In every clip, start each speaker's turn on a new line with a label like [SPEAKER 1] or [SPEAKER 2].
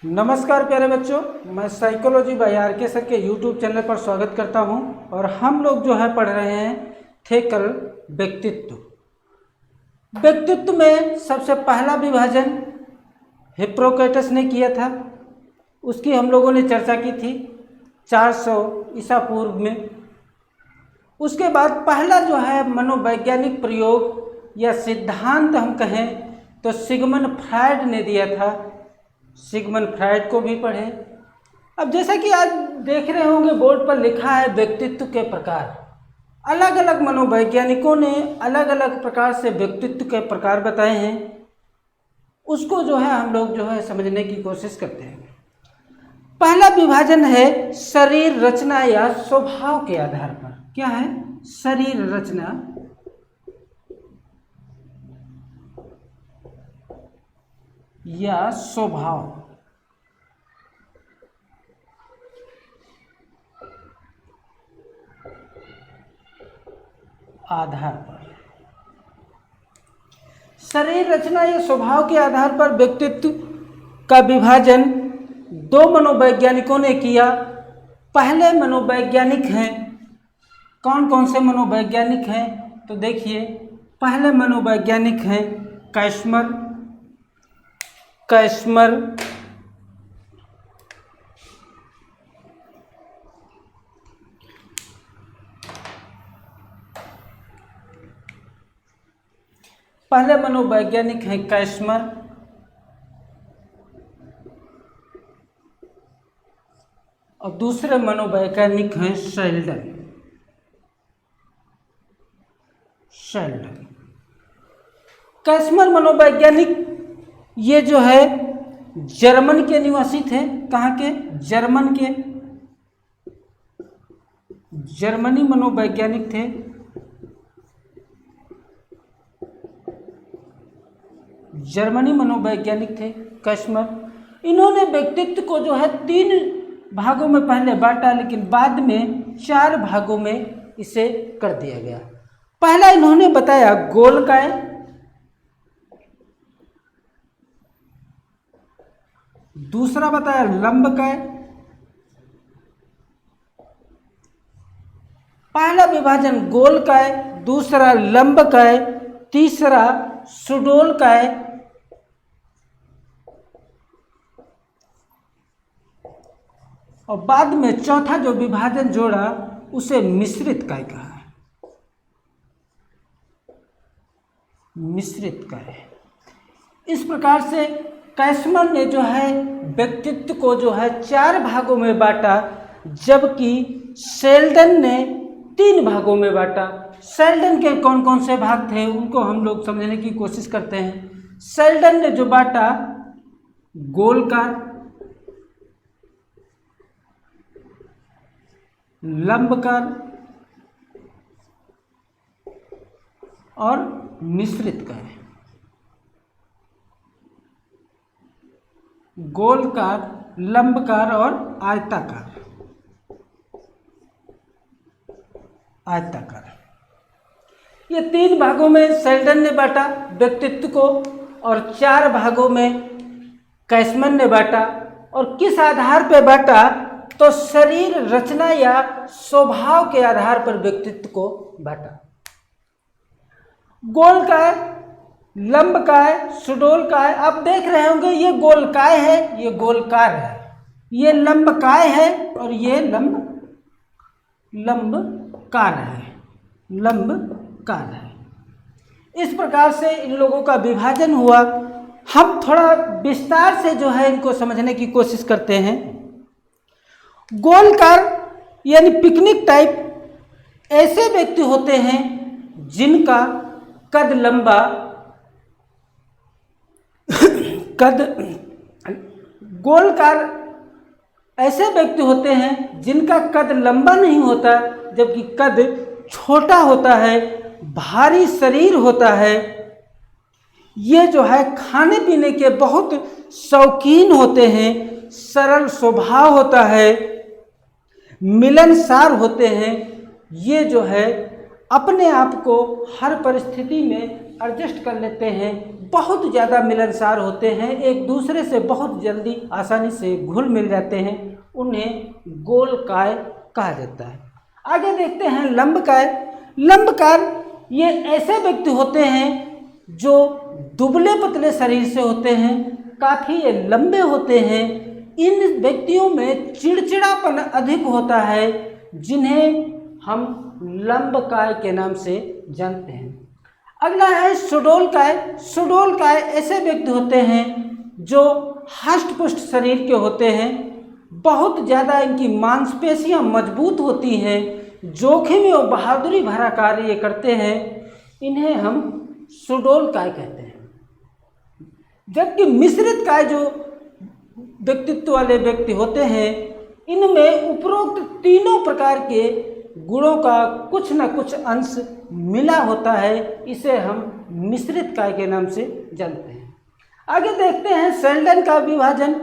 [SPEAKER 1] नमस्कार प्यारे बच्चों, मैं साइकोलॉजी बाय आर.के. सर के यूट्यूब चैनल पर स्वागत करता हूं। और हम लोग जो है पढ़ रहे हैं थेकल व्यक्तित्व। व्यक्तित्व में सबसे पहला विभाजन हिप्पोक्रेटस ने किया था, उसकी हम लोगों ने चर्चा की थी 400 ईसा पूर्व में। उसके बाद पहला जो है मनोवैज्ञानिक प्रयोग या सिद्धांत हम कहें तो सिगमंड फ्रायड ने दिया था। सिगमंड फ्रायड को भी पढ़े। अब जैसा कि आज देख रहे होंगे बोर्ड पर लिखा है व्यक्तित्व के प्रकार। अलग अलग मनोवैज्ञानिकों ने अलग अलग प्रकार से व्यक्तित्व के प्रकार बताए हैं, उसको जो है हम लोग जो है समझने की कोशिश करते हैं। पहला विभाजन है शरीर रचना या स्वभाव के आधार पर। क्या है? शरीर रचना या स्वभाव आधार पर। शरीर रचना या स्वभाव के आधार पर व्यक्तित्व का विभाजन दो मनोवैज्ञानिकों ने किया। पहले मनोवैज्ञानिक हैं, कौन कौन से मनोवैज्ञानिक हैं? तो देखिए, पहले मनोवैज्ञानिक हैं कैस्मर। पहले मनोवैज्ञानिक हैं कैस्मर। और दूसरे मनोवैज्ञानिक हैं शेल्डन। कैस्मर मनोवैज्ञानिक ये जो है जर्मन के निवासी थे। कहाँ के? जर्मन के। जर्मनी मनोवैज्ञानिक थे। जर्मनी मनोवैज्ञानिक थे कैस्मर। इन्होंने व्यक्तित्व को जो है 3 भागों में पहले बांटा, लेकिन बाद में 4 भागों में इसे कर दिया गया। पहला इन्होंने बताया गोलकाय, दूसरा बताया लंबकाय। पहला विभाजन गोलकाय, दूसरा लंबकाय, तीसरा सुडोलकाय, और बाद में चौथा जो विभाजन जोड़ा उसे मिश्रित काय कहा। मिश्रित काय। इस प्रकार से कैस्मर ने जो है व्यक्तित्व को जो है 4 भागों में बांटा, जबकि शेल्डन ने 3 भागों में बांटा। शेल्डन के कौन कौन से भाग थे उनको हम लोग समझने की कोशिश करते हैं। शेल्डन ने जो बांटा गोलकार, लंबकार और मिश्रित काय। गोलकार, लंबकार और आयताकार। ये 3 भागों में शेल्डन ने बांटा व्यक्तित्व को और 4 भागों में कैस्मर ने बांटा। और किस आधार पर बांटा? तो शरीर रचना या स्वभाव के आधार पर व्यक्तित्व को बांटा। गोलकाय, लंबकाय, सुडोलकाय। आप देख रहे होंगे ये गोलकाय है, ये गोलकार है, ये लंबकाय है और ये लंबकार है। इस प्रकार से इन लोगों का विभाजन हुआ। हम थोड़ा विस्तार से जो है इनको समझने की कोशिश करते हैं। गोलकार यानी पिकनिक टाइप ऐसे व्यक्ति होते हैं जिनका कद लंबा, गोलकार ऐसे व्यक्ति होते हैं जिनका कद लंबा नहीं होता, जबकि कद छोटा होता है, भारी शरीर होता है। ये जो है खाने पीने के बहुत शौकीन होते हैं, सरल स्वभाव होता है, मिलनसार होते हैं। ये जो है अपने आप को हर परिस्थिति में एडजस्ट कर लेते हैं, बहुत ज़्यादा मिलनसार होते हैं, एक दूसरे से बहुत जल्दी आसानी से घुल मिल जाते हैं, उन्हें गोलकाय कहा जाता है। आगे देखते हैं लंबकाय। लंबकाय ये ऐसे व्यक्ति होते हैं जो दुबले पतले शरीर से होते हैं, काफ़ी ये लंबे होते हैं। इन व्यक्तियों में चिड़चिड़ापन अधिक होता है, जिन्हें हम लंबकाय के नाम से जानते हैं। अगला है सुडौलकाय। सुडौलकाय ऐसे व्यक्ति होते हैं जो हष्ट-पुष्ट शरीर के होते हैं, बहुत ज़्यादा इनकी मांसपेशियां मजबूत होती हैं, जोखिम और बहादुरी भरा कार्य ये करते हैं, इन्हें हम सुडौलकाय कहते हैं। जबकि मिश्रित काय जो व्यक्तित्व वाले व्यक्ति होते हैं, इनमें उपरोक्त तीनों प्रकार के गुणों का कुछ न कुछ अंश मिला होता है, इसे हम मिश्रित काय के नाम से जानते हैं। आगे देखते हैं शेल्डन का विभाजन।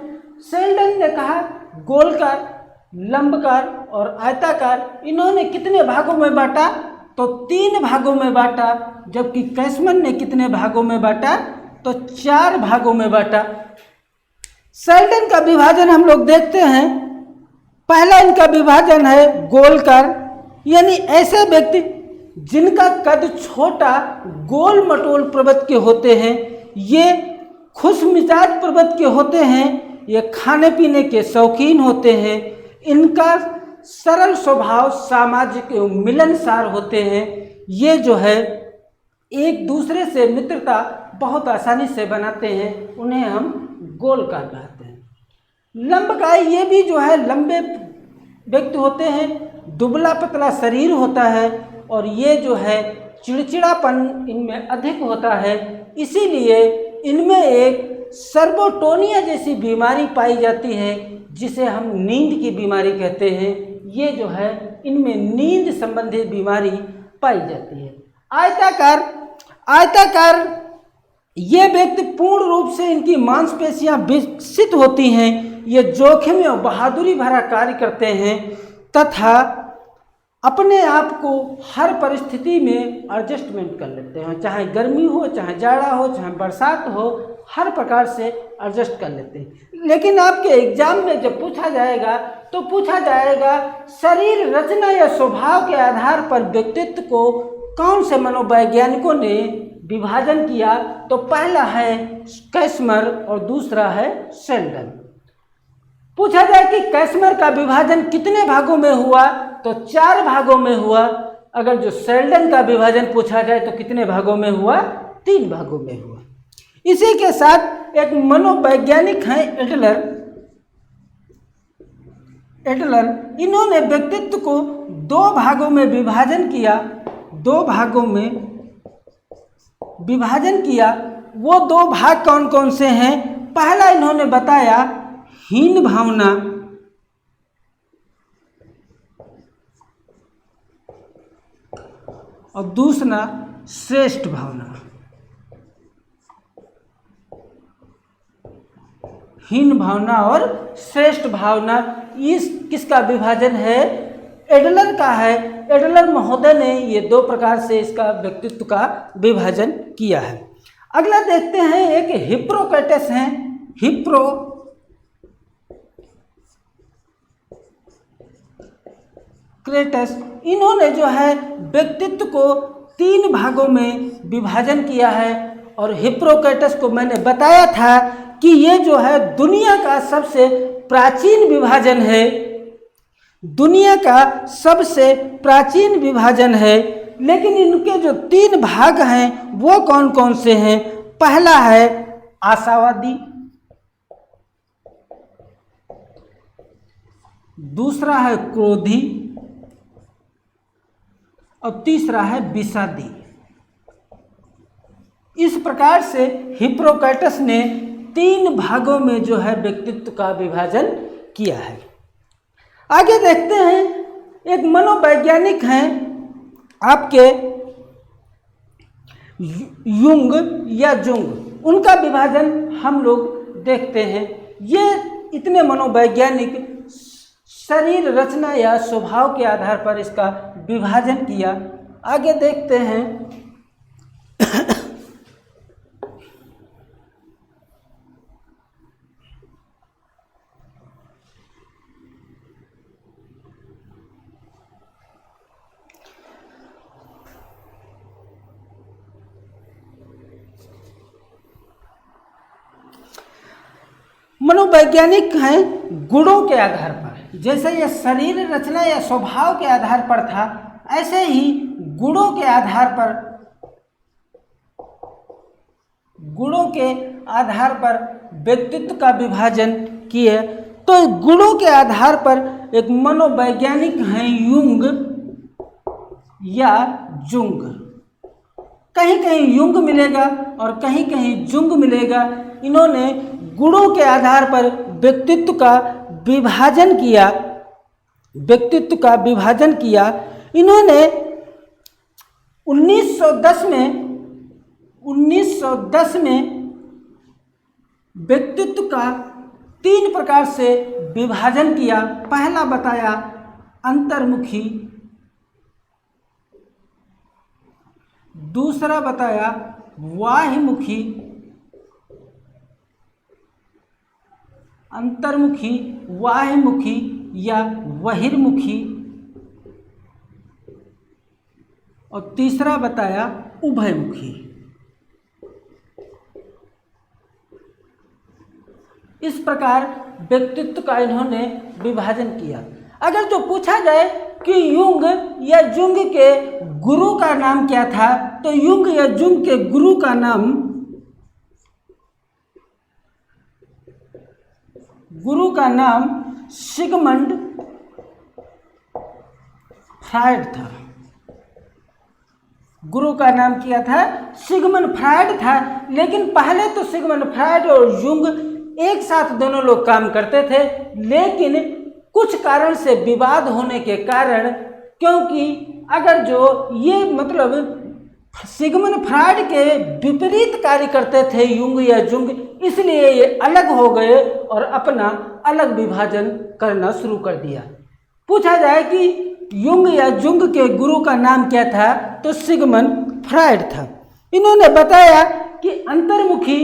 [SPEAKER 1] शेल्डन ने कहा गोलकार, लंबकार और आयताकार, इन्होंने कितने भागों में बांटा? तो 3 भागों में बांटा। जबकि कैसमन ने कितने भागों में बांटा? तो 4 भागों में बांटा। शेल्डन का विभाजन हम लोग देखते हैं। पहला इनका विभाजन है गोलकार, यानी ऐसे व्यक्ति जिनका कद छोटा, गोल मटोल प्रवृत्ति के होते हैं, ये खुशमिजाज प्रवृत्ति के होते हैं, ये खाने पीने के शौकीन होते हैं, इनका सरल स्वभाव, सामाजिक एवं मिलनसार होते हैं। ये जो है एक दूसरे से मित्रता बहुत आसानी से बनाते हैं, उन्हें हम गोलकार कहते हैं। लंबकाय ये भी जो है लंबे व्यक्ति होते हैं, दुबला पतला शरीर होता है और ये जो है चिड़चिड़ापन इनमें अधिक होता है, इसीलिए इनमें एक सर्बोटोनिया जैसी बीमारी पाई जाती है, जिसे हम नींद की बीमारी कहते हैं। ये जो है इनमें नींद संबंधित बीमारी पाई जाती है। आयताकार। आयताकार ये व्यक्ति पूर्ण रूप से इनकी मांसपेशियां विकसित होती हैं, ये जोखिम और बहादुरी भरा कार्य करते हैं तथा अपने आप को हर परिस्थिति में एडजस्टमेंट कर लेते हैं, चाहे गर्मी हो, चाहे जाड़ा हो, चाहे बरसात हो, हर प्रकार से एडजस्ट कर लेते हैं। लेकिन आपके एग्जाम में जब पूछा जाएगा तो पूछा जाएगा शरीर रचना या स्वभाव के आधार पर व्यक्तित्व को कौन से मनोवैज्ञानिकों ने विभाजन किया, तो पहला है कैसमर और दूसरा है शेल्डन। पूछा जाए कि कैसमर का विभाजन कितने भागों में हुआ, तो 4 भागों में हुआ। अगर जो शेल्डन का विभाजन पूछा जाए तो कितने भागों में हुआ? 3 भागों में हुआ। इसी के साथ एक मनोवैज्ञानिक हैं एडलर। एडलर इन्होंने व्यक्तित्व को 2 भागों में विभाजन किया। 2 भागों में विभाजन किया। वो 2 भाग कौन कौन से हैं? पहला इन्होंने बताया हीन भावना और दूसरा श्रेष्ठ भावना। हीन भावना और श्रेष्ठ भावना, इस किसका विभाजन है? एडलर का है। एडलर महोदय ने ये 2 प्रकार से इसका व्यक्तित्व का विभाजन किया है। अगला देखते हैं, एक हिप्पोक्रेटस हैं। हिप्पोक्रेटस इन्होंने जो है व्यक्तित्व को 3 भागों में विभाजन किया है। और हिप्पोक्रेटस को मैंने बताया था कि ये जो है दुनिया का सबसे प्राचीन विभाजन है, दुनिया का सबसे प्राचीन विभाजन है। लेकिन इनके जो 3 भाग हैं वो कौन कौन से हैं? पहला है आशावादी, दूसरा है क्रोधी और तीसरा है विषादी। इस प्रकार से हिप्पोक्रेटस ने 3 भागों में जो है व्यक्तित्व का विभाजन किया है। आगे देखते हैं, एक मनोवैज्ञानिक हैं आपके युंग या जुंग, उनका विभाजन हम लोग देखते हैं। ये इतने मनोवैज्ञानिक शरीर रचना या स्वभाव के आधार पर इसका विभाजन किया। आगे देखते हैं मनोवैज्ञानिक हैं गुणों के आधार पर। जैसे ये शरीर रचना या स्वभाव के आधार पर था, ऐसे ही गुणों के आधार पर व्यक्तित्व का विभाजन किए। तो गुणों के आधार पर एक मनोवैज्ञानिक हैं युंग या जुंग। कहीं कहीं युंग मिलेगा और कहीं कहीं जुंग मिलेगा। इन्होंने गुणों के आधार पर व्यक्तित्व का विभाजन किया। इन्होंने 1910 में व्यक्तित्व का 3 प्रकार से विभाजन किया। पहला बताया अंतर्मुखी, दूसरा बताया बाह्यमुखी, अंतर्मुखी, बाह्यमुखी या बहिर्मुखी, और तीसरा बताया उभयमुखी। इस प्रकार व्यक्तित्व का इन्होंने विभाजन किया। अगर जो पूछा जाए कि युंग या जुंग के गुरु का नाम क्या था, तो युंग या जुंग के गुरु का नाम सिगमंड फ्रायड था। गुरु का नाम क्या था? सिगमंड फ्रायड था। लेकिन पहले तो सिगमंड फ्रायड और युंग एक साथ दोनों लोग काम करते थे, लेकिन कुछ कारण से विवाद होने के कारण, क्योंकि अगर जो ये सिगमंड फ्रायड के विपरीत कार्य करते थे युंग या जुंग, इसलिए ये अलग हो गए और अपना अलग विभाजन करना शुरू कर दिया। पूछा जाए कि युंग या जुंग के गुरु का नाम क्या था, तो सिगमंड फ्रायड था। इन्होंने बताया कि अंतर्मुखी,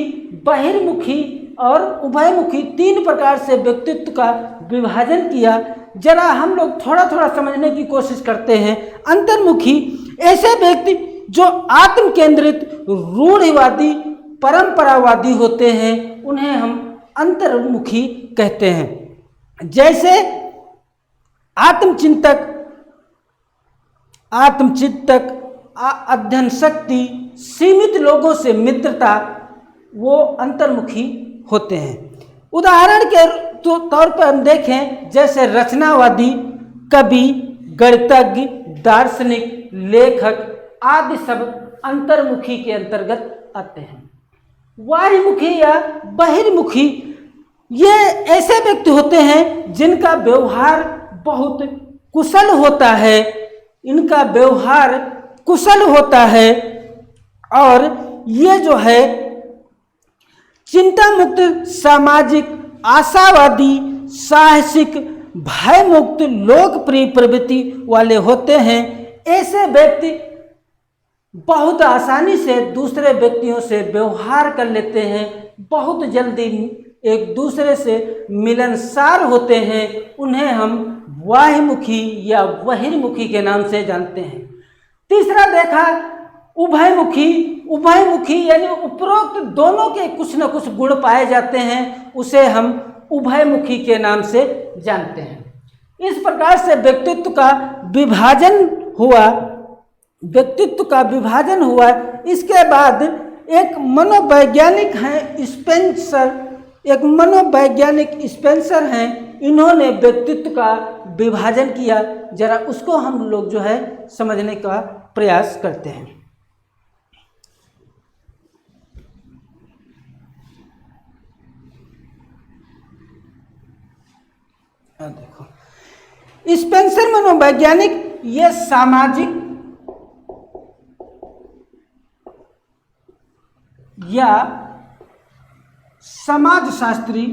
[SPEAKER 1] बहिर्मुखी और उभयमुखी 3 प्रकार से व्यक्तित्व का विभाजन किया। जरा हम लोग थोड़ा थोड़ा समझने की कोशिश करते हैं। अंतर्मुखी ऐसे व्यक्ति जो आत्म केंद्रित, रूढ़िवादी, परंपरावादी होते हैं, उन्हें हम अंतर्मुखी कहते हैं। जैसे आत्मचिंतक, अध्ययन शक्ति, सीमित लोगों से मित्रता, वो अंतर्मुखी होते हैं। उदाहरण के तौर पर हम देखें, जैसे रचनावादी, कवि, गणितज्ञ, दार्शनिक, लेखक आदि सब अंतर्मुखी के अंतर्गत आते हैं। बाह्यमुखी या बहिर्मुखी ये ऐसे व्यक्ति होते हैं जिनका व्यवहार बहुत कुशल होता है, इनका व्यवहार कुशल होता है और ये जो है चिंता मुक्त, सामाजिक, आशावादी, साहसिक, भय मुक्त, लोकप्रिय प्रवृत्ति वाले होते हैं। ऐसे व्यक्ति बहुत आसानी से दूसरे व्यक्तियों से व्यवहार कर लेते हैं, बहुत जल्दी एक दूसरे से मिलनसार होते हैं। उन्हें हम बाह्यमुखी या बहिर्मुखी के नाम से जानते हैं। तीसरा देखा उभयमुखी यानी उपरोक्त दोनों के कुछ न कुछ गुण पाए जाते हैं, उसे हम उभयमुखी के नाम से जानते हैं। इस प्रकार से व्यक्तित्व का विभाजन हुआ। इसके बाद एक मनोवैज्ञानिक हैं स्पेंसर हैं, इन्होंने व्यक्तित्व का विभाजन किया। जरा उसको हम लोग जो है समझने का प्रयास करते हैं। देखो, स्पेंसर मनोवैज्ञानिक ये सामाजिक या समाजशास्त्री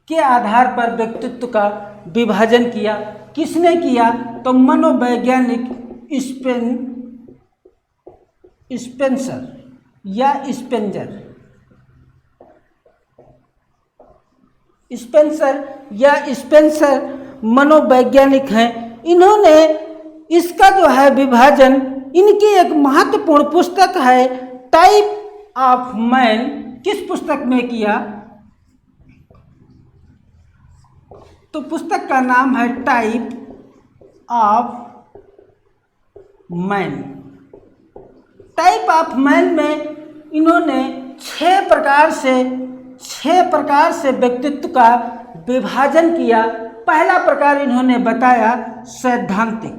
[SPEAKER 1] के आधार पर व्यक्तित्व का विभाजन किया। किसने किया? तो मनोवैज्ञानिक स्पेंसर या स्पेंसर मनोवैज्ञानिक हैं। इन्होंने इसका जो है विभाजन इनकी एक महत्वपूर्ण पुस्तक है टाइप ऑफ मैन। किस पुस्तक में किया? तो पुस्तक का नाम है type of man. Type of man में इन्होंने 6 प्रकार से व्यक्तित्व का विभाजन किया। पहला प्रकार इन्होंने बताया सैद्धांतिक।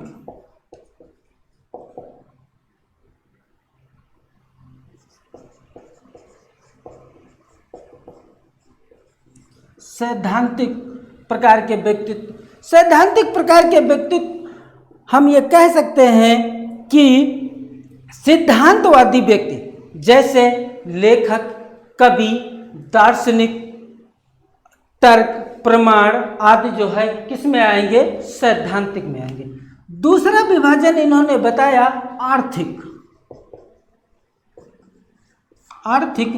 [SPEAKER 1] सैद्धांतिक प्रकार के व्यक्तित्व। सैद्धांतिक प्रकार के व्यक्तित्व हम ये कह सकते हैं कि सिद्धांतवादी व्यक्ति, जैसे लेखक, कवि, दार्शनिक, तर्क, प्रमाण आदि जो है किस में आएंगे? सैद्धांतिक में आएंगे। दूसरा विभाजन इन्होंने बताया आर्थिक। आर्थिक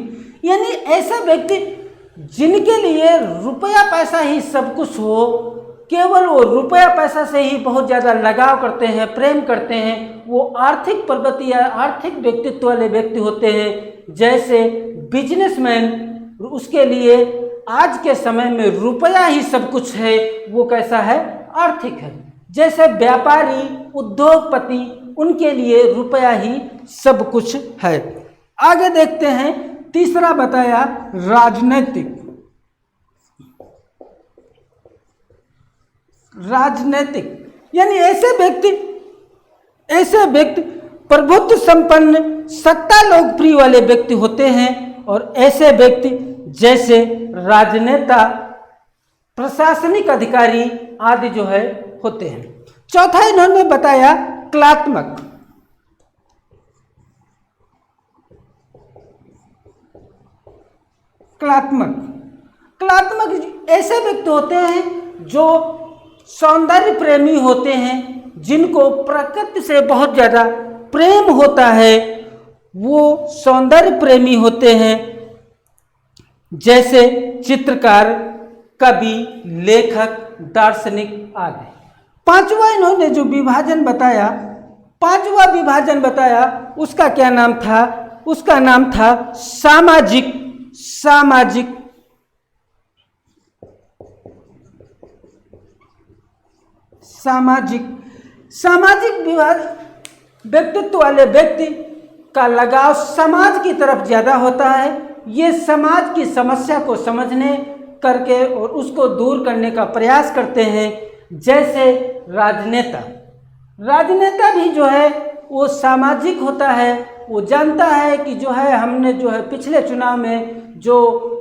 [SPEAKER 1] यानी ऐसा व्यक्ति जिनके लिए रुपया पैसा ही सब कुछ हो, केवल वो रुपया पैसा से ही बहुत ज़्यादा लगाव करते हैं, प्रेम करते हैं, वो आर्थिक प्रगति या आर्थिक व्यक्तित्व वाले व्यक्ति होते हैं। जैसे बिजनेसमैन, उसके लिए आज के समय में रुपया ही सब कुछ है, वो कैसा है? आर्थिक है। जैसे व्यापारी, उद्योगपति, उनके लिए रुपया ही सब कुछ है। आगे देखते हैं, तीसरा बताया राजनैतिक। राजनैतिक यानी ऐसे व्यक्ति प्रभुत्व संपन्न, सत्ता लोकप्रिय वाले व्यक्ति होते हैं। और ऐसे व्यक्ति जैसे राजनेता, प्रशासनिक अधिकारी आदि जो है होते हैं। चौथा इन्होंने बताया कलात्मक। कलात्मक ऐसे व्यक्ति होते हैं जो सौंदर्य प्रेमी होते हैं, जिनको प्रकृति से बहुत ज़्यादा प्रेम होता है, वो सौंदर्य प्रेमी होते हैं। जैसे चित्रकार, कवि, लेखक, दार्शनिक आदि। पांचवा इन्होंने जो विभाजन बताया, उसका क्या नाम था? उसका नाम था सामाजिक। सामाजिक व्यक्तित्व वाले व्यक्ति का लगाव समाज की तरफ ज़्यादा होता है। ये समाज की समस्या को समझने करके और उसको दूर करने का प्रयास करते हैं। जैसे राजनेता भी जो है वो सामाजिक होता है। वो जानता है कि जो है हमने जो है पिछले चुनाव में जो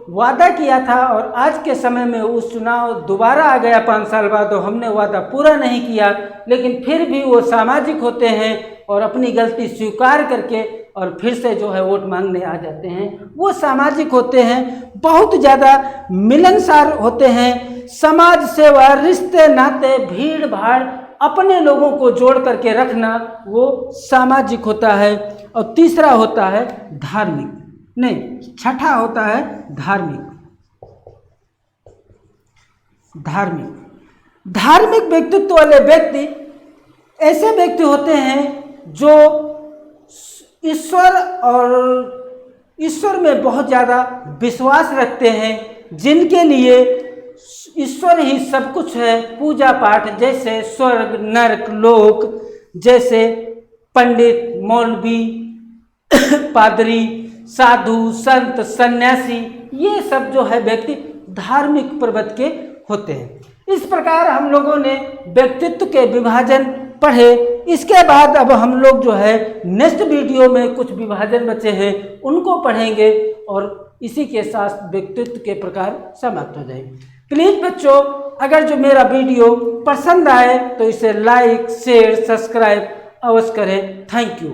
[SPEAKER 1] वादा किया था और आज के समय में उस चुनाव दोबारा आ गया 5 साल बाद, तो हमने वादा पूरा नहीं किया, लेकिन फिर भी वो सामाजिक होते हैं और अपनी गलती स्वीकार करके और फिर से जो है वोट मांगने आ जाते हैं। वो सामाजिक होते हैं, बहुत ज़्यादा मिलनसार होते हैं। समाज सेवा, रिश्ते नाते, भीड़ भाड़, अपने लोगों को जोड़ करके रखना, वो सामाजिक होता है। और तीसरा होता है छठा होता है धार्मिक व्यक्तित्व वाले व्यक्ति ऐसे व्यक्ति होते हैं जो ईश्वर में बहुत ज़्यादा विश्वास रखते हैं, जिनके लिए ईश्वर ही सब कुछ है। पूजा पाठ, जैसे स्वर्ग, नरक, लोक, जैसे पंडित, मौलवी, पादरी, साधु, संत, सन्यासी, ये सब जो है व्यक्ति धार्मिक प्रवृत्ति के होते हैं। इस प्रकार हम लोगों ने व्यक्तित्व के विभाजन पढ़े। इसके बाद अब हम लोग जो है नेक्स्ट वीडियो में कुछ विभाजन बचे हैं उनको पढ़ेंगे और इसी के साथ व्यक्तित्व के प्रकार समाप्त हो जाएंगे। प्लीज़ बच्चों, अगर जो मेरा वीडियो पसंद आए तो इसे लाइक, शेयर, सब्सक्राइब अवश्य करें। Thank you.